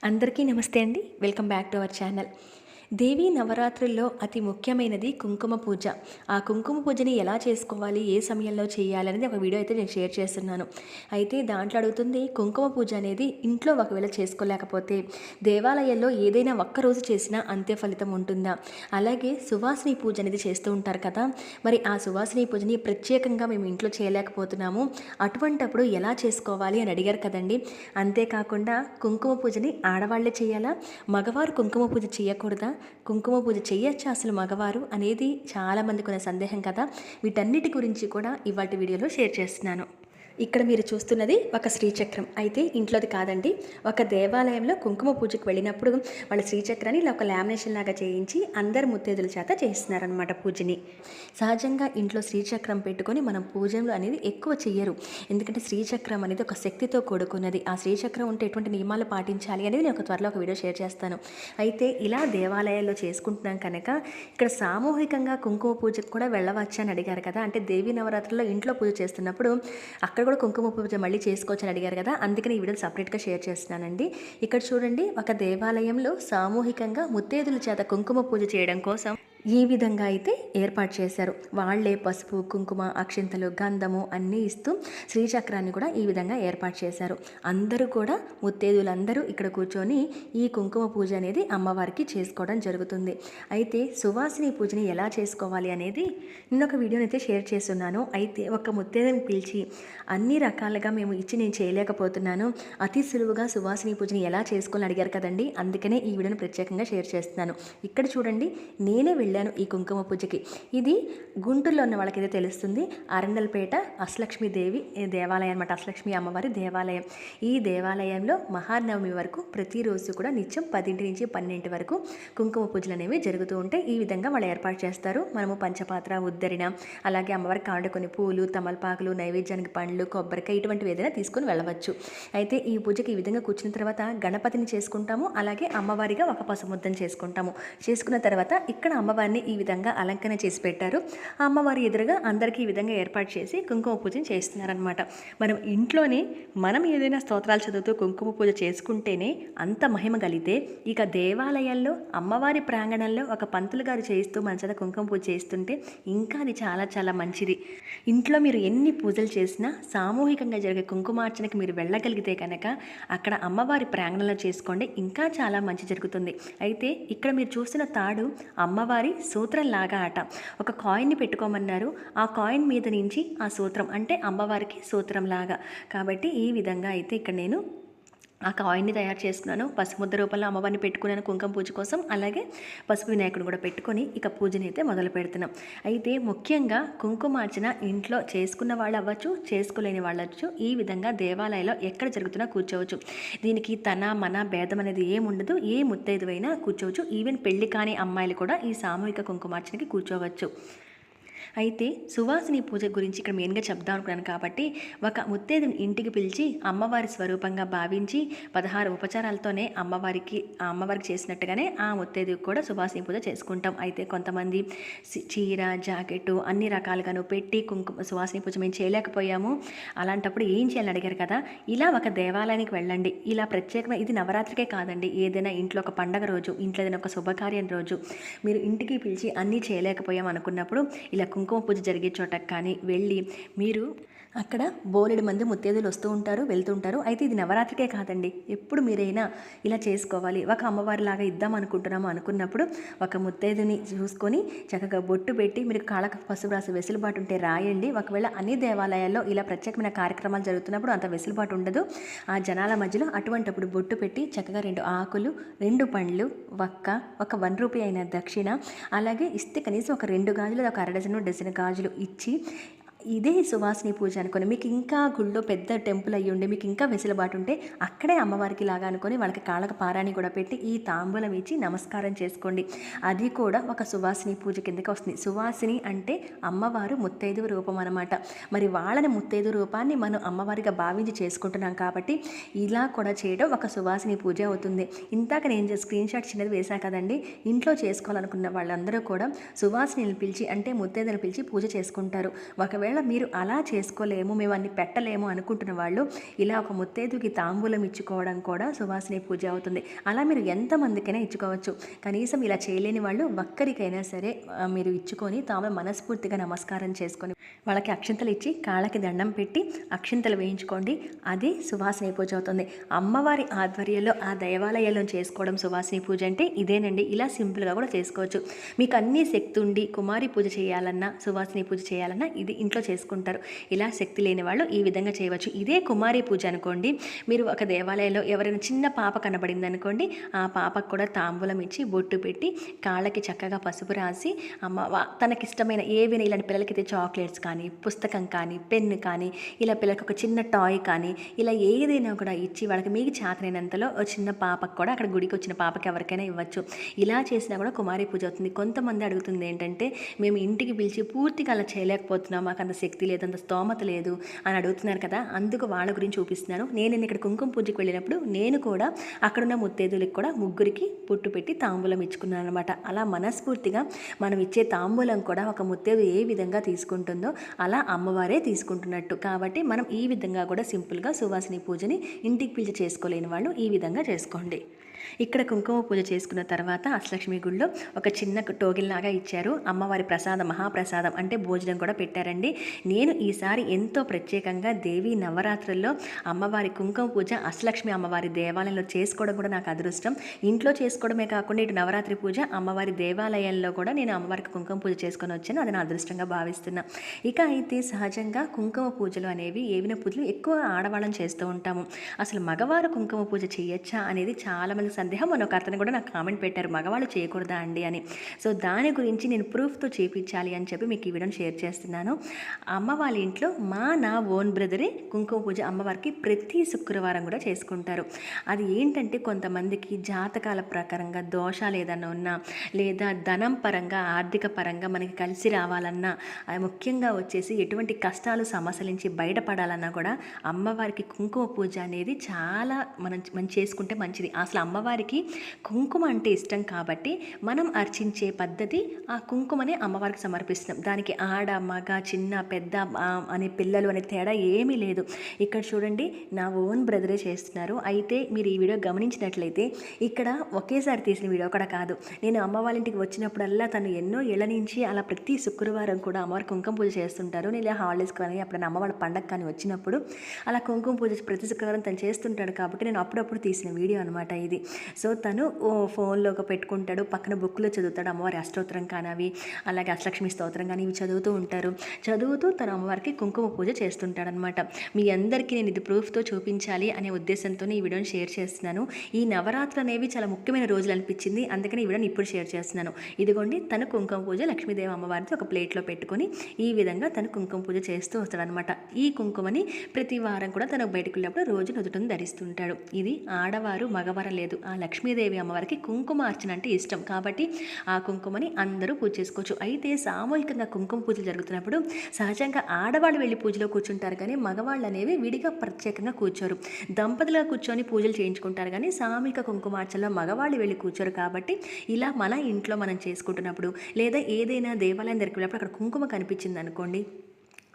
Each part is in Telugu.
అందరికీ నమస్తే అండి. Welcome back to our channel. దేవీ నవరాత్రుల్లో అతి ముఖ్యమైనది కుంకుమ పూజ. ఆ కుంకుమ పూజని ఎలా చేసుకోవాలి, ఏ సమయంలో చేయాలి అనేది ఒక వీడియో అయితే నేను షేర్ చేస్తున్నాను. అయితే దాంట్లో అడుగుతుంది, కుంకుమ పూజ అనేది ఇంట్లో ఒకవేళ చేసుకోలేకపోతే దేవాలయాల్లో ఏదైనా ఒక్కరోజు చేసినా అంతే ఫలితం ఉంటుందా? అలాగే సువాసిని పూజ అనేది చేస్తూ ఉంటారు కదా, మరి ఆ సువాసిని పూజని ప్రత్యేకంగా మేము ఇంట్లో చేయలేకపోతున్నాము, అటువంటప్పుడు ఎలా చేసుకోవాలి అని అడిగారు కదండి. అంతేకాకుండా కుంకుమ పూజని ఆడవాళ్లే చేయాలా, మగవారు కుంకుమ పూజ చేయకూడదా, కుంకుమ పూజ చేయొచ్చా అసలు మగవారు అనేది చాలామందికి ఉన్న సందేహం కదా. వీటన్నిటి గురించి కూడా ఇవాటి వీడియోలో షేర్ చేస్తున్నాను. ఇక్కడ మీరు చూస్తున్నది ఒక శ్రీచక్రం. అయితే ఇంట్లోది కాదండి. ఒక దేవాలయంలో కుంకుమ పూజకు వెళ్ళినప్పుడు వాళ్ళ శ్రీచక్రాన్ని ఇలా ఒక లామినేషన్ లాగా చేయించి అందరు ముత్తైదుల చేత చేస్తున్నారనమాట పూజని. సహజంగా ఇంట్లో శ్రీచక్రం పెట్టుకొని మనం పూజలు అనేది ఎక్కువ చెయ్యరు. ఎందుకంటే శ్రీచక్రం అనేది ఒక శక్తితో కూడుకున్నది. ఆ శ్రీచక్రం ఉంటే ఎటువంటి నియమాలు పాటించాలి అనేది నేను త్వరలో ఒక వీడియో షేర్ చేస్తాను. అయితే ఇలా దేవాలయాల్లో చేసుకుంటున్నాం కనుక ఇక్కడ సామూహికంగా కుంకుమ పూజకు కూడా వెళ్ళవచ్చా అని అడిగారు కదా. అంటే దేవీ నవరాత్రుల్లో ఇంట్లో పూజ చేస్తున్నప్పుడు అక్కడ కూడా కుంకుమ పూజ మళ్ళీ చేసుకోవచ్చని అడిగారు కదా. అందుకని ఈ వీడియో సపరేట్గా షేర్ చేస్తున్నానండి. ఇక్కడ చూడండి, ఒక దేవాలయంలో సామూహికంగా ముత్తైదుల చేత కుంకుమ పూజ చేయడం కోసం ఈ విధంగా అయితే ఏర్పాటు చేశారు. వాళ్లే పసుపు, కుంకుమ, అక్షింతలు, గంధము అన్నీ ఇస్తూ శ్రీచక్రాన్ని కూడా ఈ విధంగా ఏర్పాటు చేశారు. అందరూ కూడా ముత్తైదులందరూ ఇక్కడ కూర్చొని ఈ కుంకుమ పూజ అనేది అమ్మవారికి చేసుకోవడం జరుగుతుంది. అయితే సువాసిని పూజని ఎలా చేసుకోవాలి అనేది నేను ఒక వీడియోని అయితే షేర్ చేస్తున్నాను. అయితే ఒక ముత్తైదుని పిలిచి అన్ని రకాలుగా మేము ఇచ్చి నేను చేయలేకపోతున్నాను, అతి సులువుగా సువాసిని పూజని ఎలా చేసుకోవాలని అడిగారు కదండి. అందుకనే ఈ వీడియోని ప్రత్యేకంగా షేర్ చేస్తున్నాను. ఇక్కడ చూడండి, నేనే వెళ్ళాను ఈ కుంకుమ పూజకి. ఇది గుంటూరులో ఉన్న వాళ్ళకైతే తెలుస్తుంది. అరండల్పేట అష్టలక్ష్మీదేవి దేవాలయం అనమాట. అష్టలక్ష్మి అమ్మవారి దేవాలయం. ఈ దేవాలయంలో మహానవమి వరకు ప్రతిరోజు కూడా నిత్యం 10 నుంచి 12 వరకు కుంకుమ పూజలు అనేవి జరుగుతూ ఉంటాయి. ఈ విధంగా వాళ్ళు ఏర్పాటు చేస్తారు. మనము పంచపాత్ర, ఉద్దరిన, అలాగే అమ్మవారికి కావాలంటే కొన్ని పూలు, తమలపాకులు, నైవేద్యానికి పండ్లు, కొబ్బరికాయ ఇటువంటివి ఏదైనా తీసుకొని వెళ్ళవచ్చు. అయితే ఈ పూజకి ఈ విధంగా కూర్చున్న తర్వాత గణపతిని చేసుకుంటాము. అలాగే అమ్మవారిగా ఒక పసుముద్దను చేసుకుంటాము. చేసుకున్న తర్వాత ఇక్కడ అమ్మవారిని ఈ విధంగా అలంకరణ చేసి పెట్టారు. ఆ అమ్మవారి ఎదురుగా అందరికీ ఈ విధంగా ఏర్పాటు చేసి కుంకుమ పూజను చేస్తున్నారనమాట. మనం ఇంట్లోనే మనం ఏదైనా స్తోత్రాలు చదువుతూ కుంకుమ పూజ చేసుకుంటేనే అంత మహిమ కలిగితే, ఇక దేవాలయాల్లో అమ్మవారి ప్రాంగణంలో ఒక పంతులు గారు చేయిస్తూ మన చేత కుంకుమ పూజ చేస్తుంటే ఇంకా అది చాలా చాలా మంచిది. ఇంట్లో మీరు ఎన్ని పూజలు చేసినా సామూహికంగా జరిగే కుంకుమార్చనకి మీరు వెళ్ళగలిగితే కనుక అక్కడ అమ్మవారి ప్రాంగణంలో చేసుకోండి, ఇంకా చాలా మంచి జరుగుతుంది. అయితే ఇక్కడ మీరు చూస్తున్న తాడు అమ్మవారి సూత్రంలాగా ఆట. ఒక కాయిన్ని పెట్టుకోమన్నారు. ఆ కాయిన్ మీద నుంచి ఆ సూత్రం అంటే అమ్మవారికి సూత్రంలాగా. కాబట్టి ఈ విధంగా అయితే ఇక్కడ నేను ఆ కాయిన్ని తయారు చేసుకున్నాను. పసుపు ముద్ద రూపంలో అమ్మవారిని పెట్టుకున్నాను కుంకుమ పూజ కోసం. అలాగే పసుపు వినాయకుడు కూడా పెట్టుకొని ఇక పూజని అయితే మొదలు పెడుతున్నాం. అయితే ముఖ్యంగా కుంకుమార్చన ఇంట్లో చేసుకున్న వాళ్ళు అవ్వచ్చు, చేసుకోలేని వాళ్ళు అవ్వచ్చు, ఈ విధంగా దేవాలయంలో ఎక్కడ జరుగుతున్నా కూర్చోవచ్చు. దీనికి తన మన భేదం అనేది ఏముండదు. ఏ ముత్తైదువైనా కూర్చోవచ్చు. ఈవెన్ పెళ్లి కాని అమ్మాయిలు కూడా ఈ సామూహిక కుంకుమార్చనకి కూర్చోవచ్చు. అయితే సువాసిని పూజ గురించి ఇక్కడ మెయిన్గా చెప్దాం అనుకున్నాను కాబట్టి, ఒక ముత్తైదుని ఇంటికి పిలిచి అమ్మవారి స్వరూపంగా భావించి 16 ఉపచారాలతోనే అమ్మవారికి చేసినట్టుగానే ఆ ముత్తైదుకి కూడా సువాసిని పూజ చేసుకుంటాం. అయితే కొంతమంది చీర, జాకెట్ అన్ని రకాలుగాను పెట్టి కుంకుమ సువాసిని పూజ మేము చేయలేకపోయాము, అలాంటప్పుడు ఏం చేయాలని అడిగారు కదా. ఇలా ఒక దేవాలయానికి వెళ్ళండి. ఇలా ప్రత్యేకమైన, ఇది నవరాత్రికే కాదండి, ఏదైనా ఇంట్లో ఒక పండగ రోజు, ఇంట్లో ఏదైనా ఒక శుభకార్యం రోజు మీరు ఇంటికి పిలిచి అన్నీ చేయలేకపోయాం అనుకున్నప్పుడు ఇలా కుంకుమ పూజ జరిగే చోటకి కానీ వెళ్ళి మీరు అక్కడ బోలెడు మంది ముత్తైదులు వస్తూ ఉంటారు, వెళ్తుంటారు. అయితే ఇది నవరాత్రికే కాదండి, ఎప్పుడు మీరైనా ఇలా చేసుకోవాలి. ఒక అమ్మవారిలాగా ఇద్దాం అనుకుంటున్నాము అనుకున్నప్పుడు ఒక ముత్తైదుని చూసుకొని చక్కగా బొట్టు పెట్టి మీరు కాళ్ళకు పసుపు రాసి వెసులుబాటు ఉంటే రాయండి. ఒకవేళ అన్ని దేవాలయాల్లో ఇలా ప్రత్యేకమైన కార్యక్రమాలు జరుగుతున్నప్పుడు అంత వెసులుబాటు ఉండదు ఆ జనాల మధ్యలో. అటువంటప్పుడు బొట్టు పెట్టి చక్కగా 2 ఆకులు, 2 పండ్లు, ఒక 1 రూపీ అయిన దక్షిణ, అలాగే ఇస్తే కనీసం ఒక 2 గాజులు, ఒక డజన్ గాజులు ఇచ్చి ఇదే సువాసిని పూజ అనుకొని, మీకు ఇంకా గుళ్ళో పెద్ద టెంపుల్ అయ్యి ఉండి మీకు ఇంకా వెసులుబాటు ఉంటే అక్కడే అమ్మవారికి లాగా అనుకొని వాళ్ళకి కాళ్ళకు పారాణి కూడా పెట్టి ఈ తాంబూలం ఇచ్చి నమస్కారం చేసుకోండి. అది కూడా ఒక సువాసిని పూజ కిందకి వస్తుంది. సువాసిని అంటే అమ్మవారు ముత్తైదు రూపం అనమాట. మరి వాళ్ళని ముత్తైదు రూపాన్ని మనం అమ్మవారిగా భావించి చేసుకుంటున్నాం కాబట్టి ఇలా కూడా చేయడం ఒక సువాసిని పూజ అవుతుంది. ఇందాక నేను స్క్రీన్ షాట్ చిన్నది వేసా కదండి. ఇంట్లో చేసుకోవాలనుకున్న వాళ్ళందరూ కూడా సువాసిని పిలిచి అంటే ముత్తైదుని పిలిచి పూజ చేసుకుంటారు. ఒకవేళ ఒకవేళ మీరు అలా చేసుకోలేము, మేము అన్ని పెట్టలేము అనుకుంటున్న వాళ్ళు ఇలా ఒక ముత్తైదుకి తాంబూలం ఇచ్చుకోవడం కూడా సువాసిని పూజ అవుతుంది. అలా మీరు ఎంతమందికైనా ఇచ్చుకోవచ్చు. కనీసం ఇలా చేయలేని వాళ్ళు ఒక్కరికైనా సరే మీరు ఇచ్చుకొని తాము మనస్ఫూర్తిగా నమస్కారం చేసుకొని వాళ్ళకి అక్షింతలు ఇచ్చి కాళ్ళకి దండం పెట్టి అక్షింతలు వేయించుకోండి. అది సువాసిని పూజ అవుతుంది. అమ్మవారి ఆధ్వర్యంలో ఆ దేవాలయాల్లో చేసుకోవడం సువాసిని పూజ అంటే ఇదేనండి. ఇలా సింపుల్గా కూడా చేసుకోవచ్చు. మీకు అన్ని శక్తి ఉండి కుమారి పూజ చేయాలన్నా సువాసిని పూజ చేయాలన్నా ఇది ఇంట్లో చేసుకుంటారు. ఇలా శక్తి లేని వాళ్ళు ఈ విధంగా చేయవచ్చు. ఇదే కుమారి పూజ అనుకోండి, మీరు ఒక దేవాలయంలో ఎవరైనా చిన్న పాప కనబడింది అనుకోండి, ఆ పాపకు కూడా తాంబూలం ఇచ్చి బొట్టు పెట్టి కాళ్ళకి చక్కగా పసుపు రాసి తనకిష్టమైన ఏవైనా ఇలాంటి పిల్లలకైతే చాక్లెట్స్ కానీ, పుస్తకం కానీ, పెన్ను కానీ, ఇలా పిల్లలకి ఒక చిన్న టాయ్ కానీ, ఇలా ఏదైనా కూడా ఇచ్చి వాళ్ళకి మీకు చేతనైనంతలో చిన్న పాపకు కూడా అక్కడ గుడికి వచ్చిన పాపకి ఎవరికైనా ఇవ్వచ్చు. ఇలా చేసినా కూడా కుమారి పూజ అవుతుంది. కొంతమంది అడుగుతుంది ఏంటంటే, మేము ఇంటికి పిలిచి పూర్తిగా అలా చేయలేకపోతున్నాం, మాకు అంత శక్తి లేదు, అంత స్తోమత లేదు అని అడుగుతున్నారు కదా. అందుకు వాళ్ళ గురించి చూపిస్తున్నాను. నేను ఇక్కడ కుంకుమ పూజకి వెళ్ళినప్పుడు నేను కూడా అక్కడున్న ముత్తైదులకు కూడా ముగ్గురికి పుట్టు పెట్టి తాంబూలం ఇచ్చుకున్నాను అనమాట. అలా మనస్ఫూర్తిగా మనం ఇచ్చే తాంబూలం కూడా ఒక ముత్తైదు ఏ విధంగా తీసుకుంటుందో అలా అమ్మవారే తీసుకుంటున్నట్టు. కాబట్టి మనం ఈ విధంగా కూడా సింపుల్గా సువాసిని పూజని ఇంటికి పిలిచి చేసుకోలేని వాళ్ళు ఈ విధంగా చేసుకోండి. ఇక్కడ కుంకుమ పూజ చేసుకున్న తర్వాత అష్టలక్ష్మి గుడిలో ఒక చిన్న టోగిల్లాగా ఇచ్చారు. అమ్మవారి ప్రసాదం, మహాప్రసాదం అంటే భోజనం కూడా పెట్టారండి. నేను ఈసారి ఎంతో ప్రత్యేకంగా దేవీ నవరాత్రుల్లో అమ్మవారి కుంకుమ పూజ అష్టలక్ష్మి అమ్మవారి దేవాలయంలో చేసుకోవడం కూడా నాకు అదృష్టం. ఇంట్లో చేసుకోవడమే కాకుండా ఇటు నవరాత్రి పూజ అమ్మవారి దేవాలయాల్లో కూడా నేను అమ్మవారికి కుంకుమ పూజ చేసుకొని వచ్చాను. అది నా అదృష్టంగా భావిస్తున్నా. ఇక అయితే సహజంగా కుంకుమ పూజలు అనేవి ఏవిన పూజలు ఎక్కువ ఆడవాళ్ళని చేస్తూ ఉంటాము. అసలు మగవారు కుంకుమ పూజ చేయొచ్చా అనేది చాలామంది సందేహం. ఒక అతను కూడా నాకు కామెంట్ పెట్టారు, మగవాళ్ళు చేయకూడదా అండి అని. సో దాని గురించి నేను ప్రూఫ్తో చేయించాలి అని చెప్పి మీకు ఈ వీడియోని షేర్ చేస్తున్నాను. అమ్మ వాళ్ళ ఇంట్లో నా ఓన్ బ్రదరే కుంకుమ పూజ అమ్మవారికి ప్రతి శుక్రవారం కూడా చేసుకుంటారు. అది ఏంటంటే కొంతమందికి జాతకాల ప్రకారంగా దోషాలు ఏదైనా ఉన్నా, లేదా ధనం పరంగా ఆర్థిక పరంగా మనకి కలిసి రావాలన్నా, ముఖ్యంగా వచ్చేసి ఎటువంటి కష్టాలు సమస్యల నుంచి బయటపడాలన్నా కూడా అమ్మవారికి కుంకుమ పూజ అనేది చాలా మనం చేసుకుంటే మంచిది. అసలు అమ్మవారికి కుంకుమ అంటే ఇష్టం కాబట్టి మనం అర్చించే పద్ధతి ఆ కుంకుమనే అమ్మవారికి సమర్పిస్తున్నాం. దానికి ఆడ మగ చిన్న పెద్ద అనే పిల్లలు అనే తేడా ఏమీ లేదు. ఇక్కడ చూడండి, నా ఓన్ బ్రదరే చేస్తున్నారు. అయితే మీరు ఈ వీడియో గమనించినట్లయితే ఇక్కడ ఒకేసారి తీసిన వీడియో కూడా కాదు. నేను అమ్మ వాళ్ళ ఇంటికి వచ్చినప్పుడల్లా తను ఎన్నో ఏళ్ళ నుంచి అలా ప్రతి శుక్రవారం కూడా అమ్మవారి కుంకుమ పూజ చేస్తుంటారు. నేను ఇలా హాలిడేస్ కానీ అప్పుడు అమ్మ వాళ్ళ పండగ కానీ వచ్చినప్పుడు అలా కుంకుమ పూజ ప్రతి శుక్రవారం తను చేస్తుంటాడు. కాబట్టి నేను అప్పుడప్పుడు తీసిన వీడియో అనమాట ఇది. సో తను ఫోన్లో పెట్టుకుంటాడు, పక్కన బుక్లో చదువుతాడు. అమ్మవారి అష్టోత్తరం కానీ అవి, అలాగే అష్టలక్ష్మి స్తోత్రం కానీ ఇవి చదువుతూ ఉంటారు. చదువుతూ తను అమ్మవారికి కుంకుమ పూజ చేస్తుంటాడనమాట. మీ అందరికీ నేను ఇది ప్రూఫ్తో చూపించాలి అనే ఉద్దేశంతో ఈ వీడియోని షేర్ చేస్తున్నాను. ఈ నవరాత్రులు అనేవి చాలా ముఖ్యమైన రోజులు అనిపించింది, అందుకని ఈ వీడియోని ఇప్పుడు షేర్ చేస్తున్నాను. ఇదిగోండి, తను కుంకుమ పూజ లక్ష్మీదేవి అమ్మవారిని ఒక ప్లేట్లో పెట్టుకొని ఈ విధంగా తను కుంకుమ పూజ చేస్తూ వస్తాడనమాట. ఈ కుంకుమని ప్రతి వారం కూడా తను బయటకు వెళ్ళినప్పుడు రోజు నుదుటను ధరిస్తుంటాడు. ఇది ఆడవారు మగవారం లేదు, ఆ లక్ష్మీదేవి అమ్మవారికి కుంకుమ అర్చన అంటే ఇష్టం కాబట్టి ఆ కుంకుమని అందరూ పూజ చేసుకోవచ్చు. అయితే సామూహికంగా కుంకుమ పూజలు జరుగుతున్నప్పుడు సహజంగా ఆడవాళ్ళు వెళ్ళి పూజలో కూర్చుంటారు, కానీ మగవాళ్ళు అనేవి విడిగా ప్రత్యేకంగా కూర్చోరు. దంపతులుగా కూర్చొని పూజలు చేయించుకుంటారు, కానీ సామూహిక కుంకుమార్చనలో మగవాళ్ళు వెళ్ళి కూర్చోరు. కాబట్టి ఇలా మన ఇంట్లో మనం చేసుకుంటున్నప్పుడు లేదా ఏదైనా దేవాలయం దగ్గరికి వెళ్ళినప్పుడు అక్కడ కుంకుమ కనిపించింది అనుకోండి,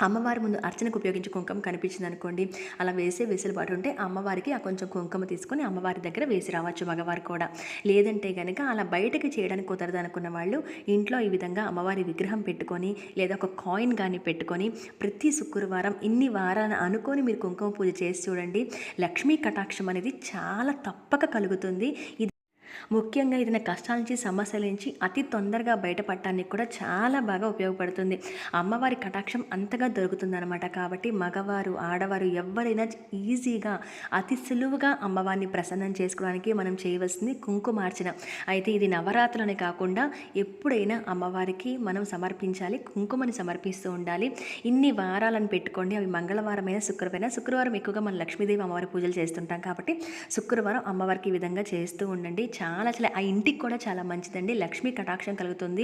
అమ్మవారి ముందు అర్చనకు ఉపయోగించే కుంకుమ కనిపించింది అనుకోండి, అలా వేసే వెసులుబాటు ఉంటే అమ్మవారికి ఆ కొంచెం కుంకుమ తీసుకొని అమ్మవారి దగ్గర వేసి రావచ్చు మగవారు కూడా. లేదంటే కనుక అలా బయటకి చేయడానికి కుదరదు అనుకున్న వాళ్ళు ఇంట్లో ఈ విధంగా అమ్మవారి విగ్రహం పెట్టుకొని లేదా ఒక కాయిన్ కానీ పెట్టుకొని ప్రతి శుక్రవారం ఇన్ని వారాలను అనుకొని మీరు కుంకుమ పూజ చేసి చూడండి. లక్ష్మీ కటాక్షం అనేది చాలా తప్పక కలుగుతుంది. ముఖ్యంగా ఏదైనా కష్టాల నుంచి సమస్యల నుంచి అతి తొందరగా బయటపడటానికి కూడా చాలా బాగా ఉపయోగపడుతుంది. అమ్మవారి కటాక్షం అంతగా దొరుకుతుందన్నమాట. కాబట్టి మగవారు ఆడవారు ఎవరైనా ఈజీగా అతి సులువుగా అమ్మవారిని ప్రసన్నం చేసుకోవడానికి మనం చేయవలసింది కుంకుమార్చన. అయితే ఇది నవరాత్రులనే కాకుండా ఎప్పుడైనా అమ్మవారికి మనం సమర్పించాలి, కుంకుమని సమర్పిస్తూ ఉండాలి. ఇన్ని వారాలను పెట్టుకోండి, అవి మంగళవారమైన శుక్రవారం ఎక్కువగా మనం లక్ష్మీదేవి అమ్మవారి పూజలు చేస్తుంటాం కాబట్టి శుక్రవారం అమ్మవారికి ఈ విధంగా చేస్తూ ఉండండి. చాలా అసలు ఆ ఇంటికి కూడా చాలా మంచిదండి. లక్ష్మీ కటాక్షం కలుగుతుంది.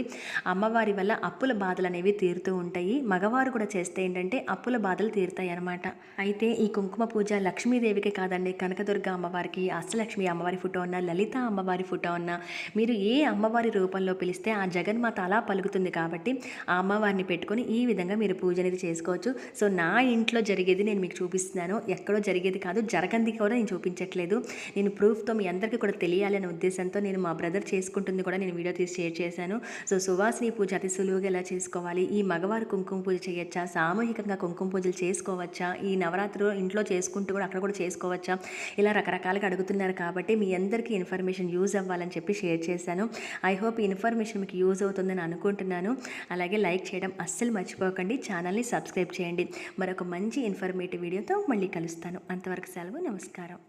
అమ్మవారి వల్ల అప్పుల బాధలు అనేవి తీరుతూ ఉంటాయి. మగవారు కూడా చేస్తే ఏంటంటే అప్పుల బాధలు తీరుతాయి అన్నమాట. అయితే ఈ కుంకుమ పూజ లక్ష్మీదేవికి కాదండి, కనకదుర్గ అమ్మవారికి, అష్టలక్ష్మి అమ్మవారి ఫోటో ఉన్న, లలిత అమ్మవారి ఫోటో ఉన్న, మీరు ఏ అమ్మవారి రూపంలో పిలిస్తే ఆ జగన్మాత అలా పలుకుతుంది కాబట్టి ఆ అమ్మవారిని పెట్టుకొని ఈ విధంగా మీరు పూజ అనేది చేసుకోవచ్చు. సో నా ఇంట్లో జరిగేది నేను మీకు చూపిస్తున్నాను. ఎక్కడో జరిగేది కాదు, జరగంది కూడా నేను చూపించట్లేదు. నేను ప్రూఫ్తో మీ అందరికీ కూడా తెలియాలి అనే ఉద్దేశంతో నేను మా బ్రదర్ చేసుకుంటుంది కూడా నేను వీడియో తీసి షేర్ చేశాను. సో సువాసిని పూజ అతి సులువుగా ఎలా చేసుకోవాలి, ఈ మగవారు కుంకుమ పూజ చేయొచ్చా, సామూహికంగా కుంకుమ పూజలు చేసుకోవచ్చా, ఈ నవరాత్రులు ఇంట్లో చేసుకుంటూ కూడా అక్కడ కూడా చేసుకోవచ్చా, ఇలా రకరకాలుగా అడుగుతున్నారు కాబట్టి మీ అందరికీ ఇన్ఫర్మేషన్ యూజ్ అవ్వాలని చెప్పి షేర్ చేశాను. ఐ హోప్ ఈ ఇన్ఫర్మేషన్ మీకు యూజ్ అవుతుందని అనుకుంటున్నాను. అలాగే లైక్ చేయడం అస్సలు మర్చిపోకండి, ఛానల్ని సబ్స్క్రైబ్ చేయండి. మరొక మంచి ఇన్ఫర్మేటివ్ వీడియోతో మళ్ళీ కలుస్తాను. అంతవరకు సెలవు, నమస్కారం.